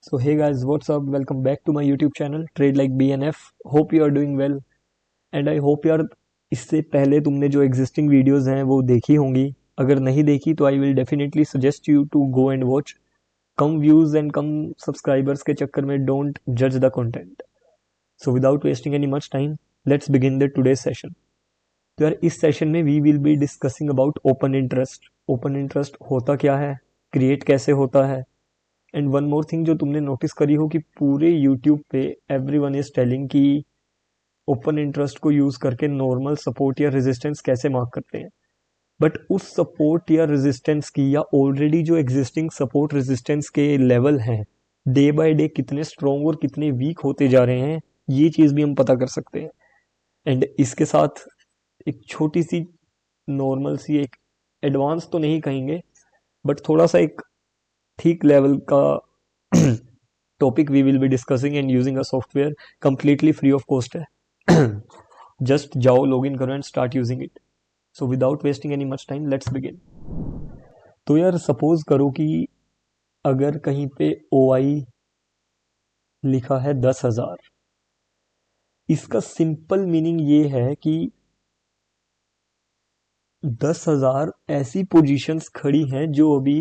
So hey guys, what's up? Welcome back to my YouTube channel Trade Like BNF. Hope you are doing well and I hope यार इससे पहले तुमने जो existing videos हैं वो देखी होंगी. अगर नहीं देखी तो I will definitely suggest you to go and watch. कम व्यूज एंड कम सब्सक्राइबर्स के चक्कर में डोंट जज the content. So without wasting any much time, let's begin the today session. तो यार इस सेशन में we will be discussing about open interest. Open interest होता क्या है, क्रिएट कैसे होता है, एंड वन मोर थिंग जो तुमने नोटिस करी हो कि पूरे यूट्यूब पे एवरीवन इज टेलिंग कि ओपन इंटरेस्ट को यूज करके नॉर्मल सपोर्ट या रेजिस्टेंस कैसे मार्क करते हैं. बट उस सपोर्ट या रेजिस्टेंस की या ऑलरेडी जो एग्जिस्टिंग सपोर्ट रेजिस्टेंस के लेवल हैं डे बाय डे कितने स्ट्रॉन्ग और कितने वीक होते जा रहे हैं, ये चीज भी हम पता कर सकते हैं. एंड इसके साथ एक छोटी सी नॉर्मल सी एक एडवांस तो नहीं कहेंगे बट थोड़ा सा एक ठीक लेवल का topic we will be discussing and using a software completely free of cost है. जस्ट जाओ, लॉग इन करो and start using it. So without wasting any much time, let's begin. तो यार सपोज करो कि अगर कहीं पे OI लिखा है 10,000. इसका सिंपल मीनिंग ये है कि 10,000 ऐसी पोजीशंस खड़ी हैं जो अभी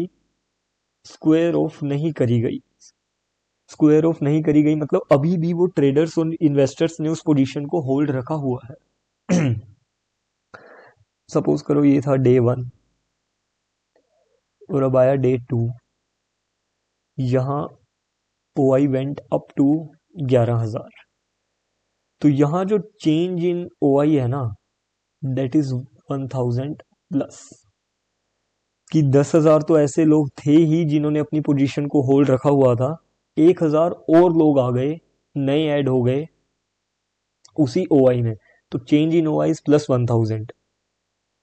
स्क्वायर ऑफ नहीं करी गई. स्क्वायर ऑफ नहीं करी गई मतलब अभी भी वो ट्रेडर्स और इन्वेस्टर्स ने उस पोजीशन को होल्ड रखा हुआ है. सपोज करो ये था डे 1 और अब आया डे 2. यहाँ OI वेंट अप टू 11,000. तो यहाँ जो चेंज इन OI है ना, दैट इज 1,000 प्लस. कि 10,000 तो ऐसे लोग थे ही जिन्होंने अपनी पोजीशन को होल्ड रखा हुआ था. 1,000 और लोग आ गए, नए ऐड हो गए उसी OI में. तो change in OI is plus 1,000.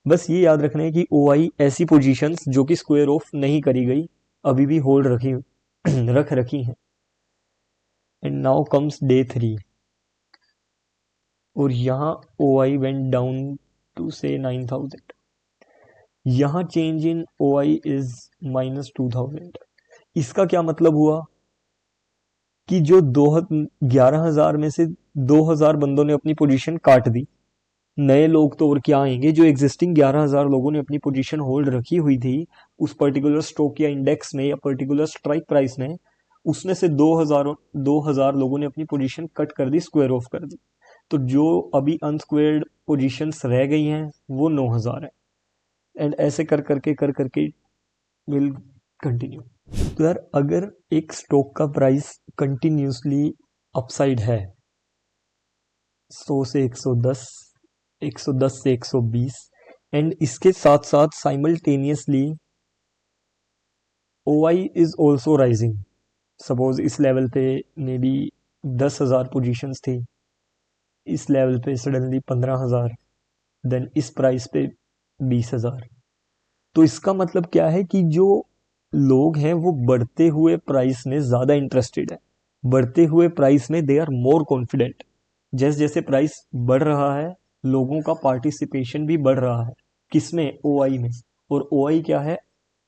बस ये याद रखना है कि OI ऐसी पोजीशंस जो कि स्क्वायर ऑफ नहीं करी गई अभी भी होल्ड रख रखी हैं. एंड नाउ कम्स डे 3 और यहाँ OI वेंट डाउन टू से 9,000. यहाँ change in OI is minus 2,000. इसका क्या मतलब हुआ कि जो 11,000 में से 2,000 बंदों ने अपनी पोजीशन काट दी. नए लोग तो और क्या आएंगे, जो एग्जिस्टिंग 11,000 लोगों ने अपनी पोजीशन होल्ड रखी हुई थी उस पर्टिकुलर स्टॉक या इंडेक्स में या पर्टिकुलर स्ट्राइक प्राइस में, उसमें से 2,000 लोगों ने अपनी पोजीशन कट कर दी, स्क्वायर ऑफ कर दी. तो जो अभी अनस्क्वेयर्ड पोजीशंस रह गई हैं वो 9,000 है. एंड ऐसे कर करके विल कंटिन्यू. तो यार अगर एक स्टॉक का प्राइस कंटिन्यूसली अपसाइड है 100 से 110, 110 से 120 एंड इसके साथ साथ simultaneously OI is also rising. Suppose इस लेवल पे मे बी 10,000 पोजीशंस थी, इस लेवल पे सडनली 15,000, देन इस प्राइस पे 20,000. तो इसका मतलब क्या है कि जो लोग हैं वो बढ़ते हुए प्राइस में ज्यादा इंटरेस्टेड है. बढ़ते हुए प्राइस में दे आर मोर कॉन्फिडेंट. जैसे जैसे प्राइस बढ़ रहा है लोगों का पार्टिसिपेशन भी बढ़ रहा है. किसमें? OI में. और OI क्या है?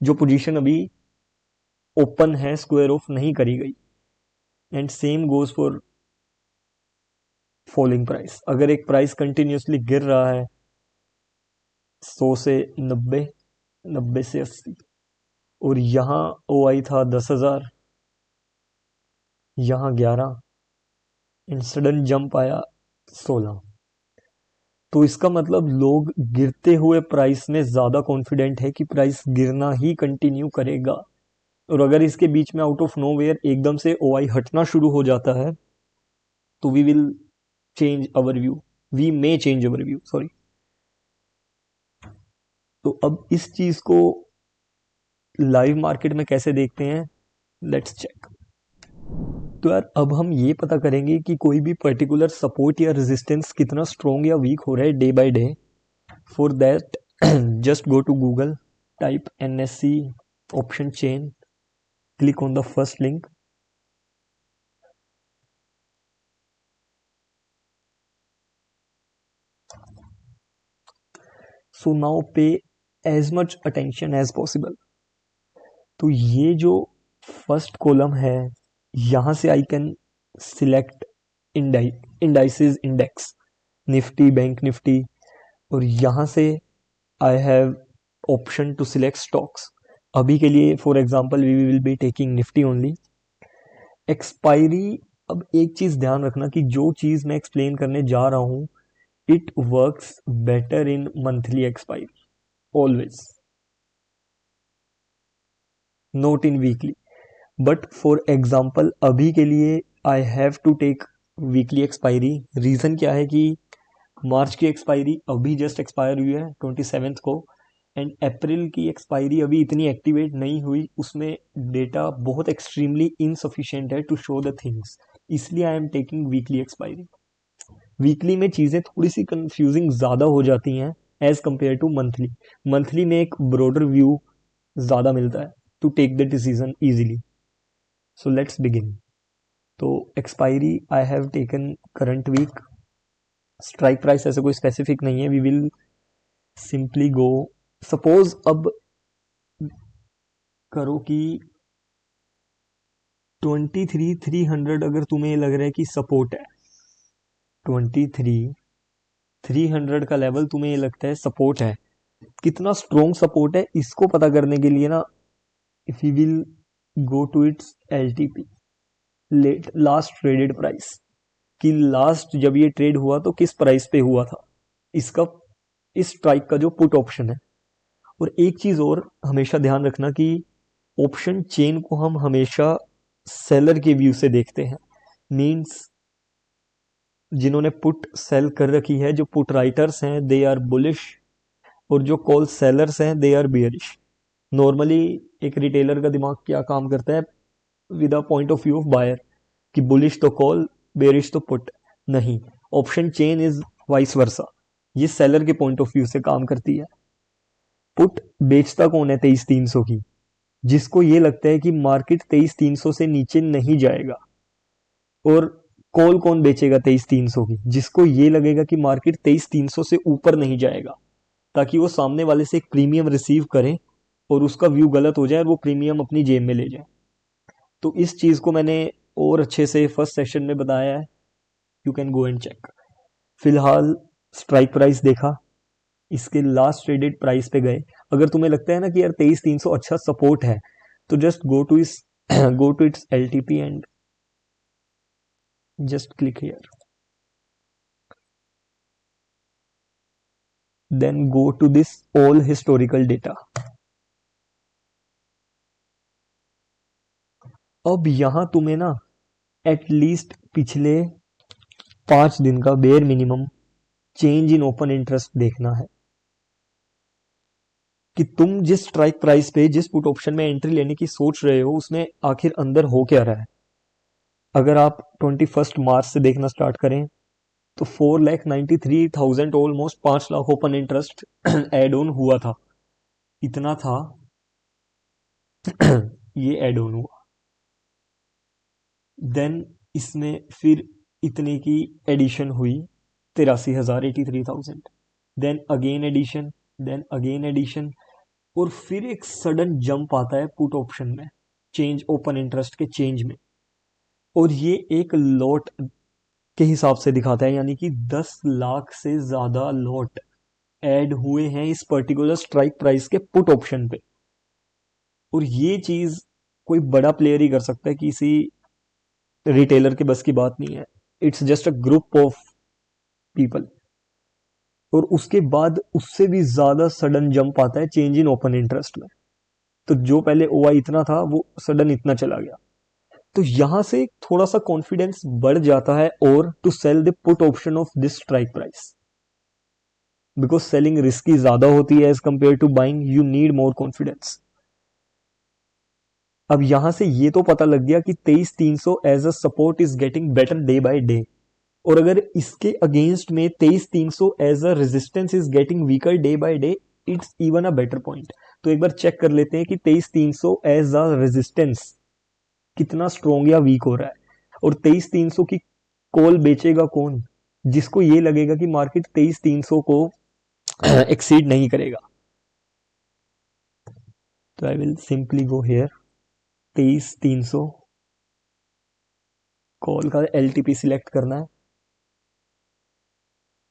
जो पोजीशन अभी ओपन है, स्क्वायर ऑफ नहीं करी गई. And same goes for falling price. अगर एक प्राइस कंटिन्यूसली गिर रहा है 100 से 90, 90 से 80 और यहाँ OI था 10,000, यहाँ 11 एंड सडन जंप आया 16. तो इसका मतलब लोग गिरते हुए प्राइस में ज्यादा कॉन्फिडेंट है कि प्राइस गिरना ही कंटिन्यू करेगा. और अगर इसके बीच में आउट ऑफ नोवेयर एकदम से OI हटना शुरू हो जाता है तो we will change our view. We may change our view, sorry. तो अब इस चीज को लाइव मार्केट में कैसे देखते हैं, लेट्स चेक. तो यार अब हम ये पता करेंगे कि कोई भी पर्टिकुलर सपोर्ट या रेजिस्टेंस कितना स्ट्रॉन्ग या वीक हो रहा है day by day. For that just go to Google, type NSE option chain, click on the first link. So now pay as much attention as possible. तो ये जो first column है यहाँ से I can select indices index, Nifty, bank Nifty, और यहाँ से I have option to select stocks. अभी के लिए for example we will be taking Nifty only. Expiry, अब एक चीज ध्यान रखना कि जो चीज मैं एक्सप्लेन करने जा रहा हूं, it works better in monthly expiry always, not in weekly. But for example अभी के लिए I have to take weekly expiry. Reason क्या है कि मार्च की एक्सपायरी अभी जस्ट एक्सपायर हुई है 27th को, एंड अप्रैल की एक्सपायरी अभी इतनी एक्टिवेट नहीं हुई, उसमें डेटा बहुत एक्सट्रीमली इनसफिशिएंट है टू शो द थिंग्स, इसलिए I am taking weekly expiry. Weekly में चीज़ें थोड़ी सी कंफ्यूजिंग ज़्यादा हो जाती हैं as compare to monthly. Monthly में एक ब्रॉडर व्यू ज़्यादा मिलता है to take the decision easily. So let's begin. तो expiry I have taken current week. Strike price ऐसे कोई स्पेसिफिक नहीं है, we will simply go. Suppose अब करो कि 23,300 अगर तुम्हें लग रहा है कि सपोर्ट है, 23,300 का लेवल तुम्हें ये लगता है सपोर्ट है, कितना स्ट्रॉन्ग सपोर्ट है इसको पता करने के लिए ना, if you will go to its LTP, let last traded price, कि लास्ट जब ये ट्रेड हुआ तो किस प्राइस पे हुआ था, इसका, इस स्ट्राइक का जो पुट ऑप्शन है. और एक चीज और हमेशा ध्यान रखना कि ऑप्शन चेन को हम हमेशा सेलर के व्यू से देखते हैं. मींस जिन्होंने पुट सेल कर रखी है, जो पुट राइटर्स हैं दे आर बुलिश, और जो कॉल सेलर्स हैं दे आर बियरिश. नॉर्मली एक रिटेलर का दिमाग क्या काम करता है with a point of view of buyer, कि बुलिश तो कॉल, बेरिश तो पुट. नहीं, option chain is vice versa, ये सेलर के पॉइंट ऑफ व्यू से काम करती है. पुट बेचता कौन है 23,300 की, जिसको ये लगता है कि मार्केट 23,300 से नीचे नहीं जाएगा. और कॉल कौन बेचेगा 23,300 की, जिसको ये लगेगा कि मार्केट 23,300 से ऊपर नहीं जाएगा, ताकि वो सामने वाले से एक प्रीमियम रिसीव करें और उसका व्यू गलत हो जाए और वो प्रीमियम अपनी जेब में ले जाए. तो इस चीज को मैंने और अच्छे से फर्स्ट सेशन में बताया है, you can go and check. फिलहाल स्ट्राइक प्राइस देखा, इसके लास्ट ट्रेडेड प्राइस पे गए. अगर तुम्हें लगता है ना कि यार 23,300 अच्छा सपोर्ट है, तो जस्ट गो टू इस go to its LTP and just click here, then go to this all historical data. अब यहां तुम्हें ना एटलीस्ट पिछले 5 दिन का bare minimum change in open interest देखना है, कि तुम जिस स्ट्राइक प्राइस पे जिस पुट ऑप्शन में एंट्री लेने की सोच रहे हो उसमें आखिर अंदर हो क्या रहा है. अगर आप 21 मार्च से देखना स्टार्ट करें तो 4,93,000 almost 5 lakh open interest add on हुआ था, इतना था ये एड ऑन हुआ. देन इसमें फिर इतने की एडिशन हुई, 83,000, 83,000. Then again addition, then again addition, और फिर एक सडन जंप आता है पुट ऑप्शन में, चेंज ओपन इंटरेस्ट के चेंज में. और ये एक लॉट के हिसाब से दिखाता है, यानी कि 10 लाख से ज्यादा लॉट ऐड हुए हैं इस पर्टिकुलर स्ट्राइक प्राइस के पुट ऑप्शन पे. और ये चीज कोई बड़ा प्लेयर ही कर सकता है, किसी रिटेलर के बस की बात नहीं है. It's just a group of people. और उसके बाद उससे भी ज्यादा सडन जंप आता है चेंज इन ओपन इंटरेस्ट में. तो जो पहले ओआई इतना था वो सडन इतना चला गया. तो यहां से थोड़ा सा कॉन्फिडेंस बढ़ जाता है और to sell the put option of this strike price, because selling risky ज्यादा होती है as compare to buying, you need more confidence. अब यहां से ये तो पता लग गया कि 23,300 as a support is getting better day by day. और अगर इसके अगेंस्ट में 23,300 as a resistance is getting weaker day by day, it's even a better point. तो एक बार चेक कर लेते हैं कि 23,300 एज अ रेजिस्टेंस कितना स्ट्रॉन्ग या वीक हो रहा है. और 23,300 की कॉल बेचेगा कौन, जिसको ये लगेगा कि मार्केट 23,300 को एक्सीड नहीं करेगा. तो I will simply go here 23,300, call का LTP सिलेक्ट करना है।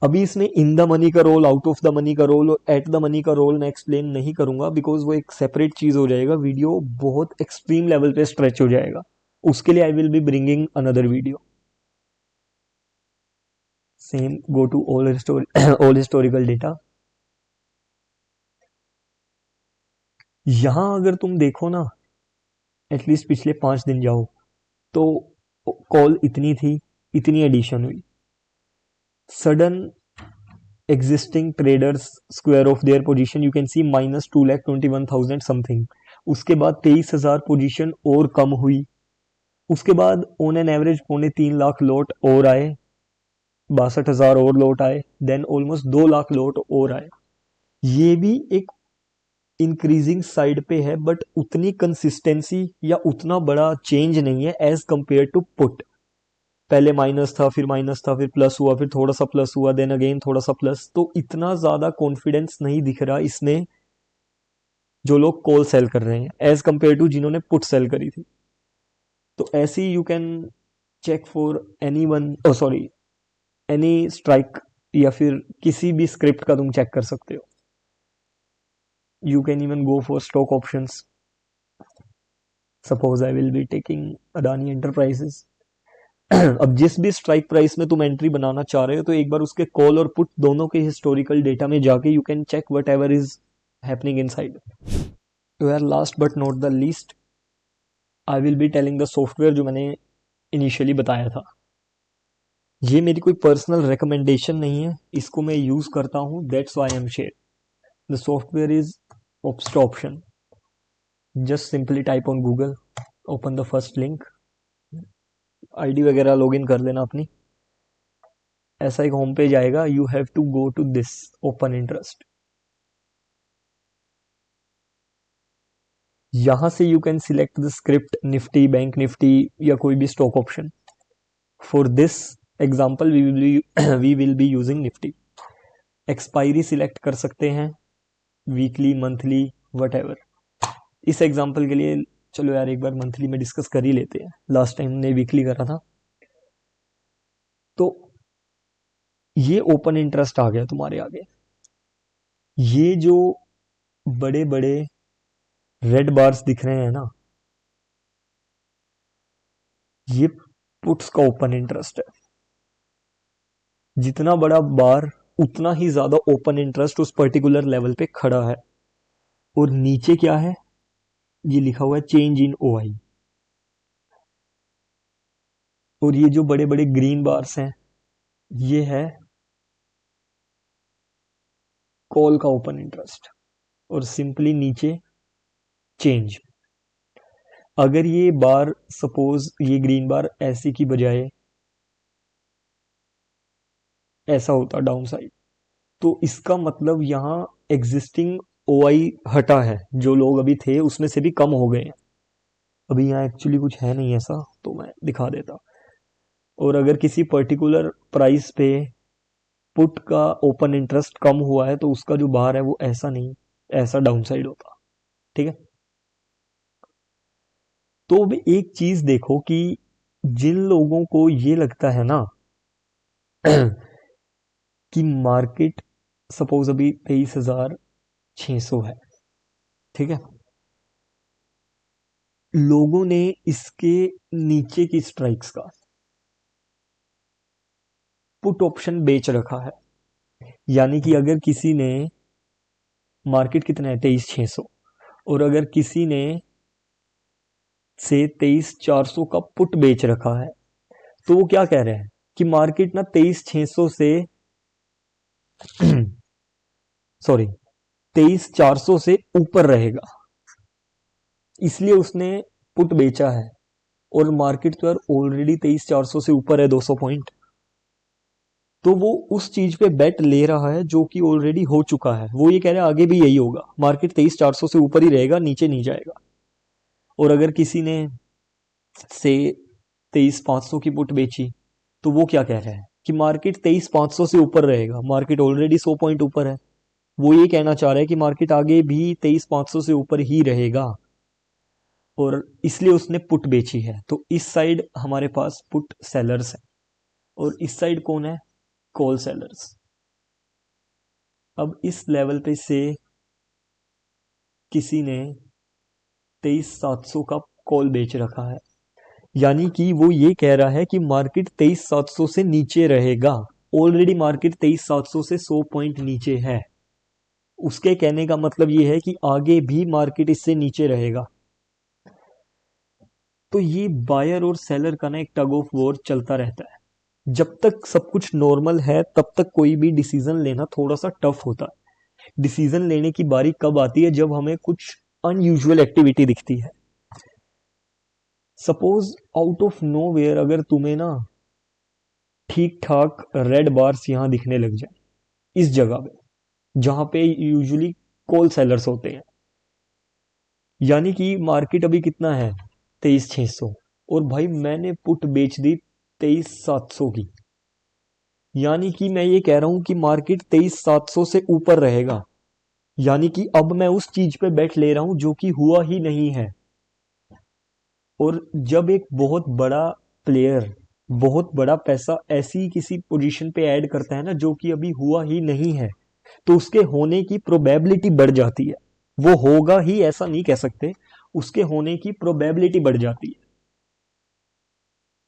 अभी इसमें इन द मनी का role, out of the money का रोल और एट द मनी का रोल मैं एक्सप्लेन नहीं करूंगा, बिकॉज वो एक सेपरेट चीज हो जाएगा, वीडियो बहुत एक्सट्रीम लेवल पे स्ट्रेच हो जाएगा। उसके लिए I will be bringing another video. Same, go to all historical data. यहां अगर तुम देखो ना, एटलीस्ट पिछले 5 दिन जाओ तो कॉल इतनी थी, इतनी एडिशन हुई, sudden existing traders square of their position you can see minus 2,21,000 something. उसके बाद 23,000 पोजीशन और कम हुई। उसके बाद on an average 3.25 lakh lot और आए, 62,000 और लॉट आए, देन ऑलमोस्ट 2 लाख लॉट और आए। ये भी एक इंक्रीजिंग साइड पे है, बट उतनी कंसिस्टेंसी या उतना बड़ा चेंज नहीं है एज कंपेयर टू पुट। पहले माइनस था, फिर माइनस था, फिर प्लस हुआ, फिर थोड़ा सा प्लस हुआ, देन अगेन थोड़ा सा प्लस। तो इतना ज्यादा कॉन्फिडेंस नहीं दिख रहा इसमें जो लोग कॉल सेल कर रहे हैं एज कंपेयर टू जिन्होंने पुट सेल करी थी। तो ऐसी you can check for any one, sorry, any strike, या फिर किसी भी स्क्रिप्ट का तुम चेक कर सकते हो। You can even go for stock options. Suppose I will be taking Adani enterprises. अब जिस भी स्ट्राइक प्राइस में तुम एंट्री बनाना चाह रहे हो, तो एक बार उसके कॉल और पुट दोनों के हिस्टोरिकल डेटा में जाके you can check whatever is happening inside. तो यार, last but not the least, I will be telling the software जो मैंने इनिशियली बताया था। ये मेरी कोई पर्सनल रिकमेंडेशन नहीं है, इसको मैं यूज करता हूँ, that's why I am share. The software is option. Just simply type on Google, open the first link, ID वगैरह लॉगिन कर लेना अपनी। ऐसा एक होम पेज आएगा, you have to go to this open interest. यहां से you can select the script, Nifty, bank Nifty या कोई भी stock option. For this example we will be using Nifty. Expiry select कर सकते हैं, वीकली, मंथली, वट एवर। इस example के लिए चलो यार एक बार मंथली में डिस्कस कर ही लेते हैं, लास्ट टाइम ने वीकली करा था। तो ये ओपन इंटरेस्ट आ गया तुम्हारे आगे। ये जो बड़े बड़े रेड बार्स दिख रहे हैं ना, ये पुट्स का ओपन इंटरेस्ट है। जितना बड़ा बार उतना ही ज्यादा ओपन इंटरेस्ट उस पर्टिकुलर लेवल पे खड़ा है। और नीचे क्या है, ये लिखा हुआ है चेंज इन OI। और ये जो बड़े बड़े ग्रीन बार्स हैं, ये है कॉल का ओपन इंटरेस्ट। और सिंपली नीचे चेंज। अगर ये बार, सपोज ये ग्रीन बार ऐसे की बजाय ऐसा होता डाउन साइड, तो इसका मतलब यहां एग्जिस्टिंग OI हटा है, जो लोग अभी थे उसमें से भी कम हो गए हैं। अभी यहाँ एक्चुअली कुछ है नहीं ऐसा, तो मैं दिखा देता। और अगर किसी पर्टिकुलर प्राइस पे पुट का ओपन इंटरेस्ट कम हुआ है, तो उसका जो बार है वो ऐसा नहीं, ऐसा डाउन साइड होता। ठीक है। तो अब एक चीज देखो कि जिन लोगों को ये लगता है ना कि मार्केट सपोज अभी 23,600 है, ठीक है, लोगों ने इसके नीचे की स्ट्राइक्स का पुट ऑप्शन बेच रखा है। यानी कि अगर किसी ने, मार्केट कितना है 23,600, और अगर किसी ने से 23,400 का पुट बेच रखा है, तो वो क्या कह रहे हैं कि मार्केट ना 23,600 से सॉरी 23,400 से ऊपर रहेगा, इसलिए उसने पुट बेचा है। और मार्केट तो यार ऑलरेडी 23,400 से ऊपर है 200 पॉइंट। तो वो उस चीज पे बेट ले रहा है जो कि ऑलरेडी हो चुका है। वो ये कह रहा है आगे भी यही होगा, मार्केट 23,400 से ऊपर ही रहेगा, नीचे नहीं जाएगा। और अगर किसी ने से 23,500 की पुट बेची, तो वो क्या कह रहा है कि मार्केट 23,500 से ऊपर रहेगा, मार्केट ऑलरेडी 100 पॉइंट ऊपर है। वो ये कहना चाह रहा है कि मार्केट आगे भी 23,500 से ऊपर ही रहेगा। और इसलिए उसने पुट बेची है। तो इस साइड हमारे पास पुट सेलर्स है और इस साइड कौन है, कॉल सेलर्स। अब इस लेवल पे से किसी ने 23,700 का कॉल बेच रखा है, यानी कि वो ये कह रहा है कि मार्केट 23,700 से नीचे रहेगा। ऑलरेडी मार्केट 23,700 से 100 पॉइंट नीचे है। उसके कहने का मतलब ये है कि आगे भी मार्केट इससे नीचे रहेगा। तो ये बायर और सेलर का ना एक टग ऑफ वॉर चलता रहता है। जब तक सब कुछ नॉर्मल है तब तक कोई भी डिसीजन लेना थोड़ा सा टफ होता है। डिसीजन लेने की बारी कब आती है, जब हमें कुछ अनयूजुअल एक्टिविटी दिखती है। सपोज आउट ऑफ नोवेयर अगर तुम्हें ना ठीक ठाक रेड बार्स यहां दिखने लग जाए, इस जगह पे जहां पे यूजुअली कॉल सेलर्स होते हैं, यानी कि मार्केट अभी कितना है 23,600 और भाई मैंने पुट बेच दी 23,700 की, यानी कि मैं ये कह रहा हूं कि मार्केट 23,700 से ऊपर रहेगा। यानी कि अब मैं उस चीज पे बैठ ले रहा हूं जो कि हुआ ही नहीं है। और जब एक बहुत बड़ा प्लेयर बहुत बड़ा पैसा ऐसी किसी पोजीशन पे ऐड करता है ना जो कि अभी हुआ ही नहीं है, तो उसके होने की प्रोबेबिलिटी बढ़ जाती है। वो होगा ही ऐसा नहीं कह सकते, उसके होने की प्रोबेबिलिटी बढ़ जाती है।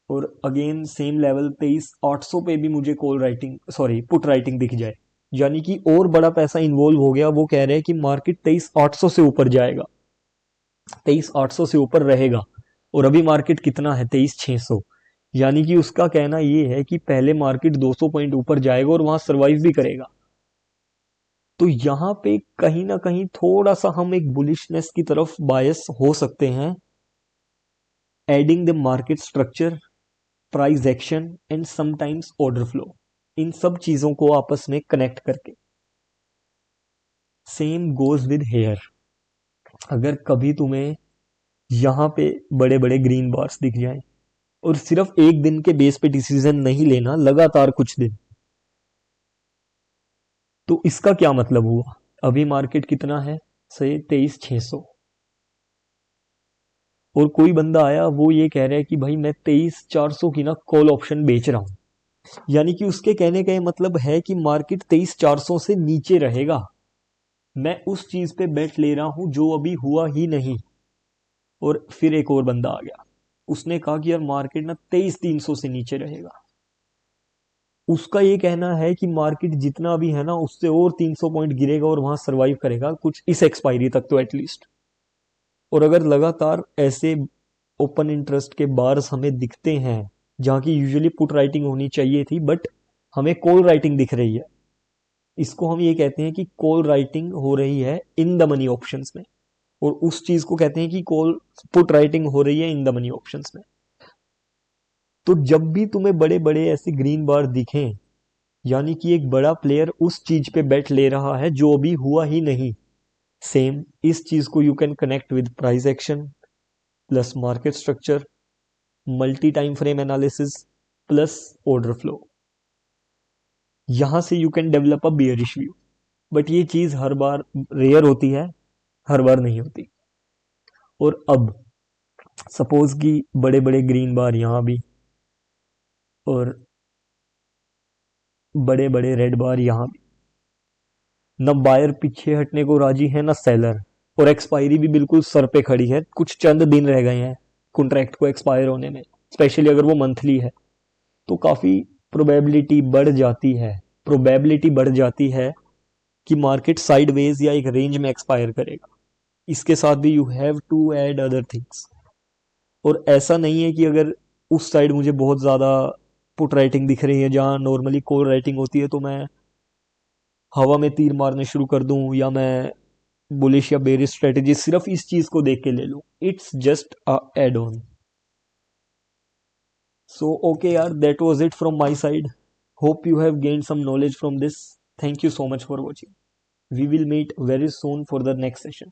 और अगेन सेम लेवल 23,800 पे भी मुझे call writing sorry put writing दिख जाए, यानी कि और बड़ा पैसा इन्वॉल्व हो गया। वो कह रहे हैं कि मार्केट 23,800 से ऊपर जाएगा, 23,800 से ऊपर रहेगा। और अभी मार्केट कितना है 23,600, यानी कि उसका कहना ये है कि पहले मार्केट 200 पॉइंट ऊपर जाएगा और वहां सरवाइव भी करेगा। तो यहां पे कहीं ना कहीं थोड़ा सा हम एक बुलिशनेस की तरफ बायस हो सकते हैं, adding the market structure, price action and sometimes order flow, इन सब चीजों को आपस में कनेक्ट करके। Same goes with hair. अगर कभी तुम्हें यहां पे बड़े बड़े ग्रीन बार्स दिख जाएं और सिर्फ एक दिन के बेस पे डिसीजन नहीं लेना, लगातार कुछ दिन, तो इसका क्या मतलब हुआ। अभी मार्केट कितना है से 23,600 और कोई बंदा आया वो ये कह रहा है कि भाई मैं 23,400 की ना कॉल ऑप्शन बेच रहा हूं, यानी कि उसके कहने का ये मतलब है कि मार्केट 23,400 से नीचे रहेगा। मैं उस चीज पे बेट ले रहा हूं जो अभी हुआ ही नहीं। और फिर एक और बंदा आ गया, उसने कहा कि यार मार्केट ना 23,300 से नीचे रहेगा। उसका ये कहना है कि मार्केट जितना भी है ना उससे और 300 पॉइंट गिरेगा और वहां सरवाइव करेगा कुछ इस एक्सपायरी तक तो एटलीस्ट। और अगर लगातार ऐसे ओपन इंटरेस्ट के बार्स हमें दिखते हैं जहां की यूजुअली पुट राइटिंग होनी चाहिए थी बट हमें कॉल राइटिंग दिख रही है, इसको हम ये कहते हैं कि कॉल राइटिंग हो रही है इन द मनी ऑप्शंस में। और उस चीज को कहते हैं कि कॉल पुट राइटिंग हो रही है इन द मनी ऑप्शंस में। तो जब भी तुम्हें बड़े बड़े ऐसे ग्रीन बार दिखें, यानी कि एक बड़ा प्लेयर उस चीज पे बेट ले रहा है जो अभी हुआ ही नहीं। सेम इस चीज को you can connect with price action plus market structure, multi time frame analysis plus order flow. यहां से you can develop a bearish view. But ये चीज हर बार रेयर होती है, हर बार नहीं होती। और अब सपोज कि बड़े बड़े ग्रीन बार यहां भी और बड़े बड़े रेड बार यहां भी, न बायर पीछे हटने को राजी है न सेलर, और एक्सपायरी भी बिल्कुल सर पे खड़ी है। कुछ चंद दिन रह गए हैं कॉन्ट्रैक्ट को एक्सपायर होने में, स्पेशली अगर वो मंथली है तो काफी प्रोबेबिलिटी बढ़ जाती है कि मार्केट साइडवेज या एक रेंज में एक्सपायर करेगा। इसके साथ भी you have to add other things. और ऐसा नहीं है कि अगर उस साइड मुझे बहुत ज़्यादा पुट राइटिंग दिख रही है जहाँ नॉर्मली कॉल राइटिंग होती है तो मैं हवा में तीर मारने शुरू कर दूं या मैं बुलिश या बेरिश स्ट्रेटेजी सिर्फ इस चीज को देख के ले लूं। It's just a add on. So okay यार, that was it from my side. Hope you have gained some knowledge from this. Thank you so much for watching. We will meet very soon for the next session.